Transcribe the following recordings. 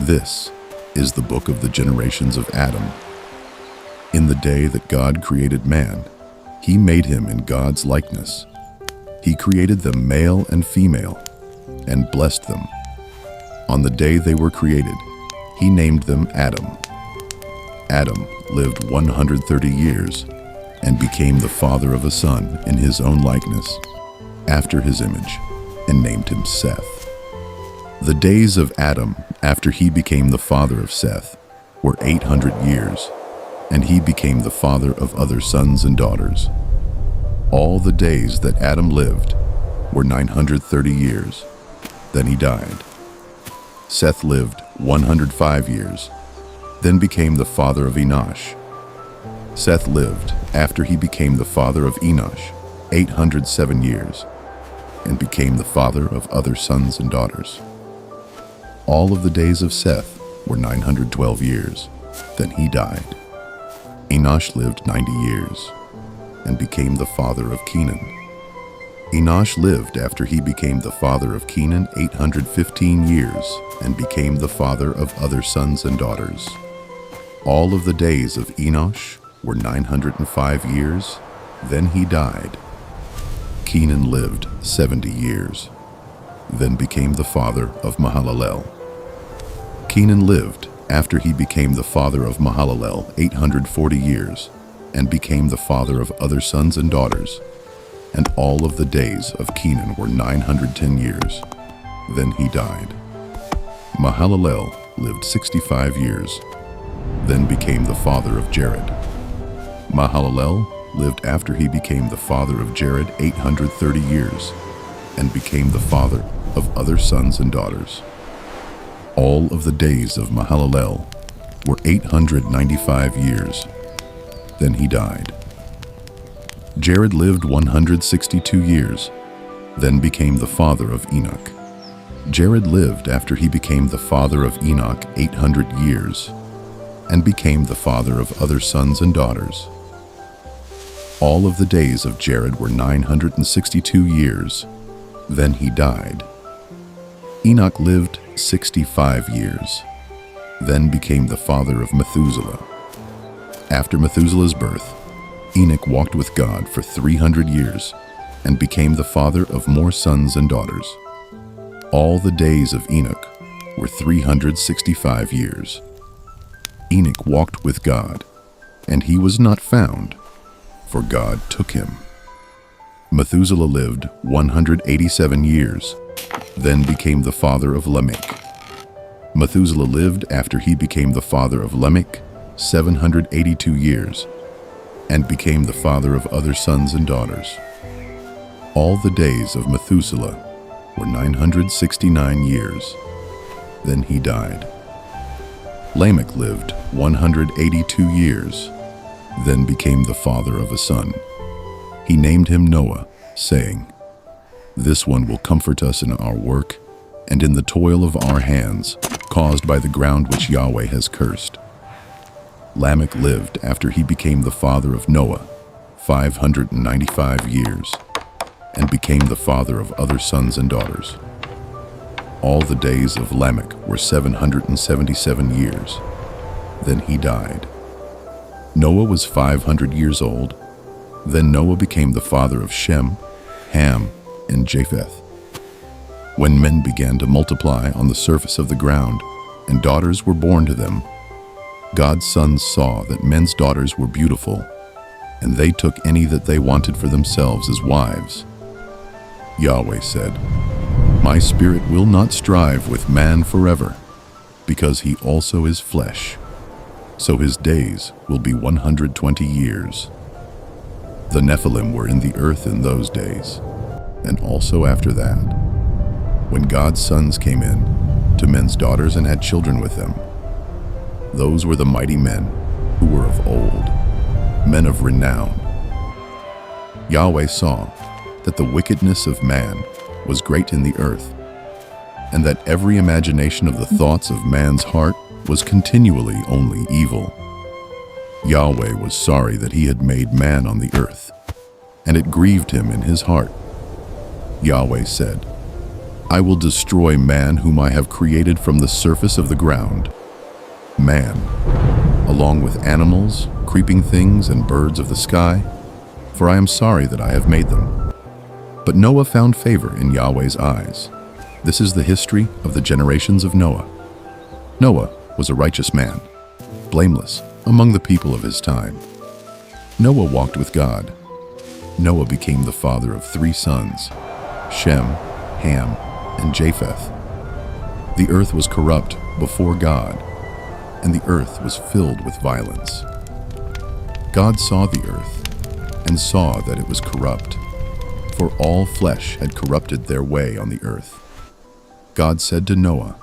This is the book of the generations of Adam. In the day that God created man, he made him in God's likeness. He created them male and female, and blessed them. On the day they were created, he named them Adam. Adam lived 130 years and became the father of a son in his own likeness, after his image, and named him Seth. The days of Adam after he became the father of Seth were 800 years, and he became the father of other sons and daughters. All the days that Adam lived were 930 years. Then he died. Seth lived 105 years, then became the father of Enosh. Seth lived after he became the father of Enosh 807 years, and became the father of other sons and daughters. All of the days of Seth were 912 years. Then he died. Enosh lived 90 years and became the father of Kenan. Enosh lived after he became the father of Kenan 815 years and became the father of other sons and daughters. All of the days of Enosh were 905 years. Then he died. Kenan lived 70 years, then became the father of Mahalalel. Kenan lived after he became the father of Mahalalel 840 years, and became the father of other sons and daughters. And all of the days of Kenan were 910 years. Then he died. Mahalalel lived 65 years, then became the father of Jared. Mahalalel lived after he became the father of Jared 830 years, and became the father of other sons and daughters. All of the days of Mahalalel were 895 years. Then he died. Jared lived 162 years, then became the father of Enoch. Jared lived after he became the father of Enoch 800 years, and became the father of other sons and daughters. All of the days of Jared were 962 years. Then he died. Enoch lived 65 years, then became the father of Methuselah. After Methuselah's birth, Enoch walked with God for 300 years and became the father of more sons and daughters. All the days of Enoch were 365 years. Enoch walked with God, and he was not found, for God took him. Methuselah lived 187 years, then became the father of Lamech. Methuselah lived after he became the father of Lamech 782 years, and became the father of other sons and daughters. All the days of Methuselah were 969 years. Then he died. Lamech lived 182 years, then became the father of a son. He named him Noah, saying, "This one will comfort us in our work and in the toil of our hands, caused by the ground which Yahweh has cursed." Lamech lived after he became the father of Noah 595 years, and became the father of other sons and daughters. All the days of Lamech were 777 years. Then he died. Noah was 500 years old. Then Noah became the father of Shem, Ham, and Japheth. When men began to multiply on the surface of the ground, and daughters were born to them, God's sons saw that men's daughters were beautiful, and they took any that they wanted for themselves as wives. Yahweh said, "My spirit will not strive with man forever, because he also is flesh, so his days will be 120 years. The Nephilim were in the earth in those days, and also after that, when God's sons came in to men's daughters and had children with them. Those were the mighty men who were of old, men of renown. Yahweh saw that the wickedness of man was great in the earth, and that every imagination of the thoughts of man's heart was continually only evil. Yahweh was sorry that he had made man on the earth, and it grieved him in his heart. Yahweh said, I will destroy man whom I have created from the surface of the ground. Man, along with animals, creeping things, and birds of the sky, for I am sorry that I have made them. But Noah found favor in Yahweh's eyes. This is the history of the generations of Noah. Noah was a righteous man, blameless among the people of his time. Noah walked with God. Noah became the father of 3 sons, Shem, Ham, and Japheth. The earth was corrupt before God, and the earth was filled with violence. God saw the earth and saw that it was corrupt, for all flesh had corrupted their way on the earth. God said to Noah,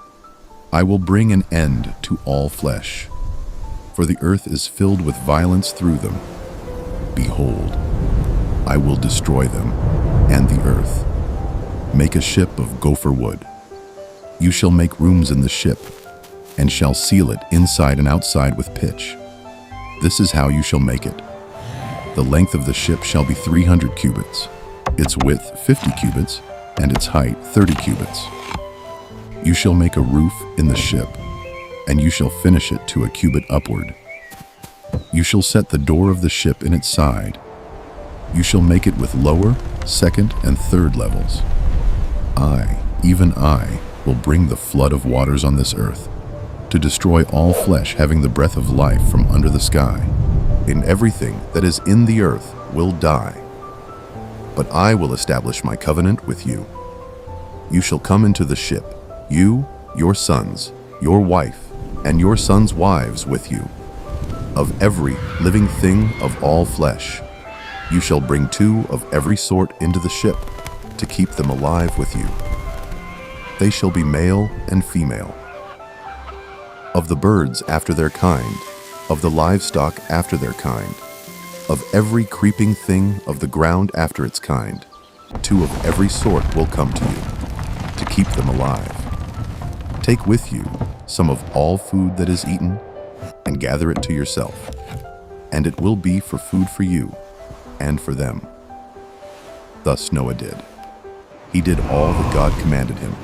I will bring an end to all flesh, for the earth is filled with violence through them. Behold, I will destroy them and the earth. Make a ship of gopher wood. You shall make rooms in the ship, and shall seal it inside and outside with pitch. This is how you shall make it. The length of the ship shall be 300 cubits, its width 50 cubits, and its height 30 cubits. You shall make a roof in the ship, and you shall finish it to a cubit upward. You shall set the door of the ship in its side. You shall make it with lower, second, and third levels. I, even I, will bring the flood of waters on this earth, to destroy all flesh having the breath of life from under the sky. And everything that is in the earth will die. But I will establish my covenant with you. You shall come into the ship, you, your sons, your wife, and your sons' wives with you. Of every living thing of all flesh, you shall bring 2 of every sort into the ship, to keep them alive with you. They shall be male and female. Of the birds after their kind, of the livestock after their kind, of every creeping thing of the ground after its kind, 2 of every sort will come to you, to keep them alive. Take with you some of all food that is eaten, and gather it to yourself, and it will be for food for you and for them. Thus Noah did. He did all that God commanded him.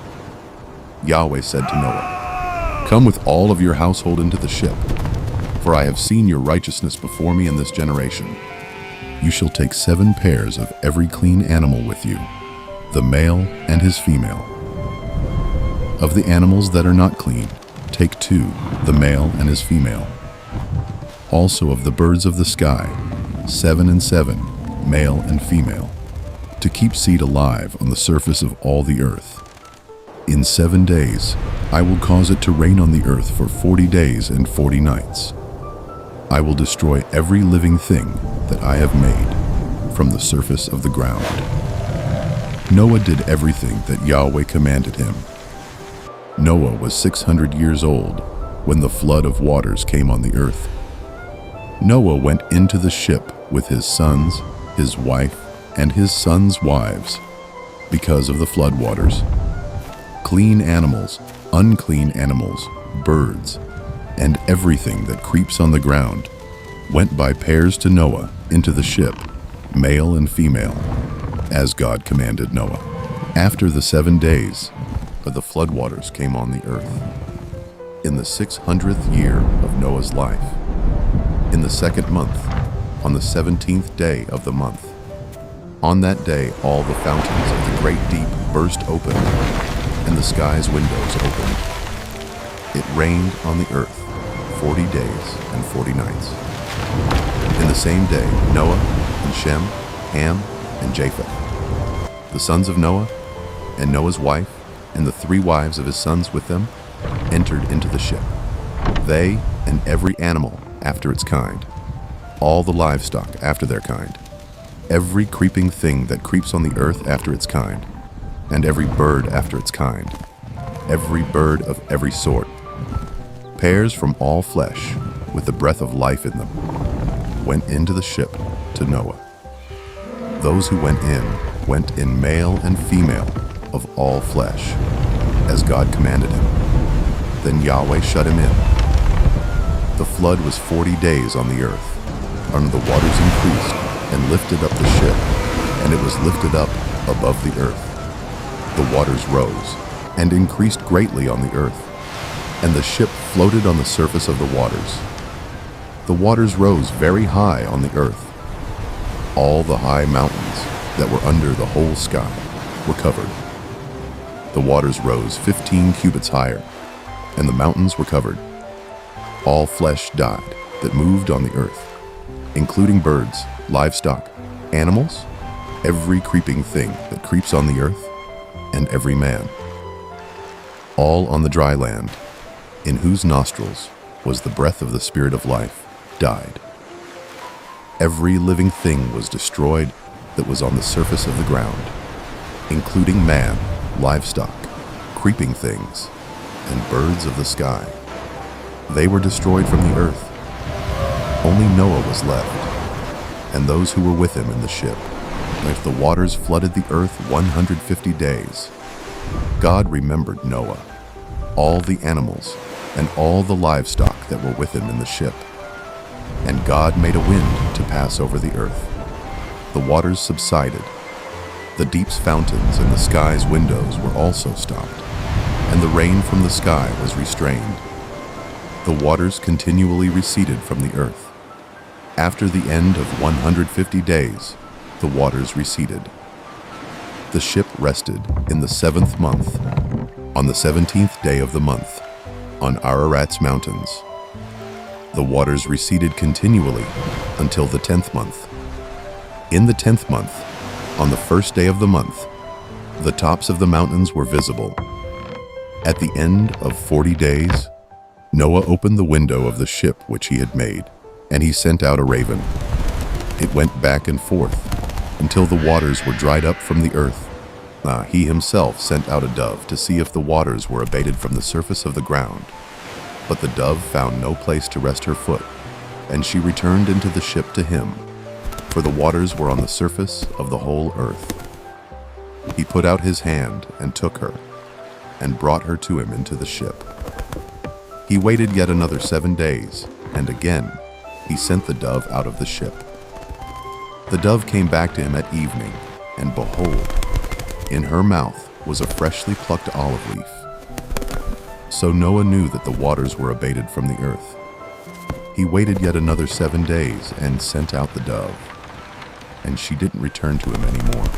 Yahweh said to Noah, Come with all of your household into the ship, for I have seen your righteousness before me in this generation. You shall take 7 pairs of every clean animal with you, the male and his female. Of the animals that are not clean, take 2, the male and his female. Also of the birds of the sky, 7 and 7, male and female, to keep seed alive on the surface of all the earth. In 7 days I will cause it to rain on the earth for 40 days and 40 nights. I will destroy every living thing that I have made from the surface of the ground. Noah did everything that Yahweh commanded him. Noah was 600 years old when the flood of waters came on the earth. Noah went into the ship with his sons, his wife, and his sons' wives, because of the flood waters. Clean animals, unclean animals, birds, and everything that creeps on the ground went by pairs to Noah into the ship, male and female, as God commanded Noah. After the 7 days, the floodwaters came on the earth. In the 600th year of Noah's life, in the 2nd month, on the 17th day of the month. On that day all the fountains of the great deep burst open, and the sky's windows opened. It rained on the earth 40 days and 40 nights. In the same day Noah and Shem, Ham, and Japheth, the sons of Noah, and Noah's wife, and the 3 wives of his sons with them, entered into the ship, they and every animal after its kind, all the livestock after their kind, every creeping thing that creeps on the earth after its kind, and every bird after its kind, every bird of every sort, pairs from all flesh with the breath of life in them, went into the ship to Noah. Those who went in male and female of all flesh, as God commanded him. Then Yahweh shut him in. The flood was 40 days on the earth, and the waters increased and lifted up the ship, and it was lifted up above the earth. The waters rose and increased greatly on the earth, and the ship floated on the surface of the waters. The waters rose very high on the earth. All the high mountains that were under the whole sky were covered. The waters rose 15 cubits higher, and the mountains were covered. All flesh died that moved on the earth, including birds, livestock, animals, every creeping thing that creeps on the earth, and every man. All on the dry land, in whose nostrils was the breath of the Spirit of life, died. Every living thing was destroyed that was on the surface of the ground, including man, livestock, creeping things, and birds of the sky. They were destroyed from the earth. Only Noah was left, and those who were with him in the ship. As the waters flooded the earth 150 days, God remembered Noah, all the animals, and all the livestock that were with him in the ship. And God made a wind to pass over the earth. The waters subsided. The deep's fountains and the sky's windows were also stopped, and the rain from the sky was restrained. The waters continually receded from the earth. After the end of 150 days, the waters receded. The ship rested in the 7th month, on the 17th day of the month, on Ararat's mountains. The waters receded continually until the 10th month. In the 10th month, on the 1st day of the month, the tops of the mountains were visible. At the end of 40 days, Noah opened the window of the ship which he had made, and he sent out a raven. It went back and forth until the waters were dried up from the earth. He himself sent out a dove to see if the waters were abated from the surface of the ground. But the dove found no place to rest her foot, and she returned into the ship to him, for the waters were on the surface of the whole earth. He put out his hand and took her, and brought her to him into the ship. He waited yet another 7 days, and again he sent the dove out of the ship. The dove came back to him at evening, and behold, in her mouth was a freshly plucked olive leaf. So Noah knew that the waters were abated from the earth. He waited yet another 7 days and sent out the dove, and she didn't return to him anymore.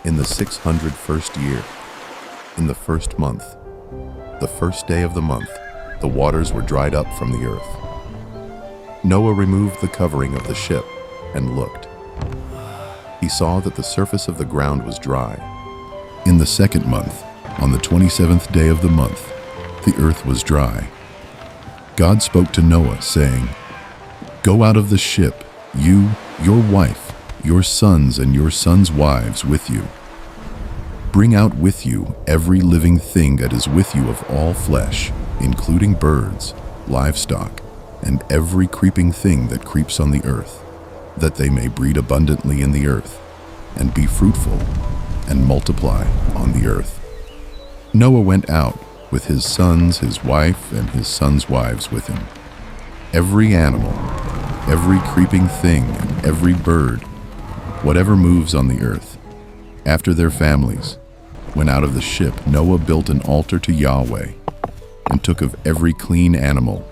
In the 601st year, in the 1st month, the 1st day of the month, the waters were dried up from the earth. Noah removed the covering of the ship and looked. He saw that the surface of the ground was dry. In the 2nd month, on the 27th day of the month, the earth was dry. God spoke to Noah, saying, "Go out of the ship, you, your wife, your sons and your sons' wives with you. Bring out with you every living thing that is with you of all flesh, including birds, livestock, and every creeping thing that creeps on the earth, that they may breed abundantly in the earth, and be fruitful, and multiply on the earth." Noah went out with his sons, his wife, and his sons' wives with him. Every animal, every creeping thing, and every bird, whatever moves on the earth, after their families, went out of the ship. Noah built an altar to Yahweh, and took of every clean animal,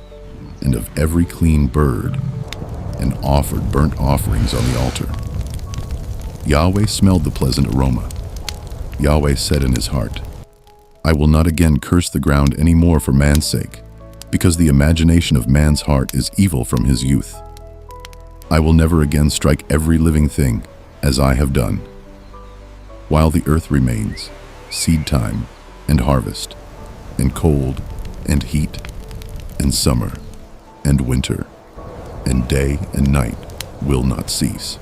and of every clean bird, and offered burnt offerings on the altar. Yahweh smelled the pleasant aroma. Yahweh said in his heart, "I will not again curse the ground any more for man's sake, because the imagination of man's heart is evil from his youth. I will never again strike every living thing, as I have done. While the earth remains, seed time and harvest, and cold and heat, and summer and winter, and day and night will not cease."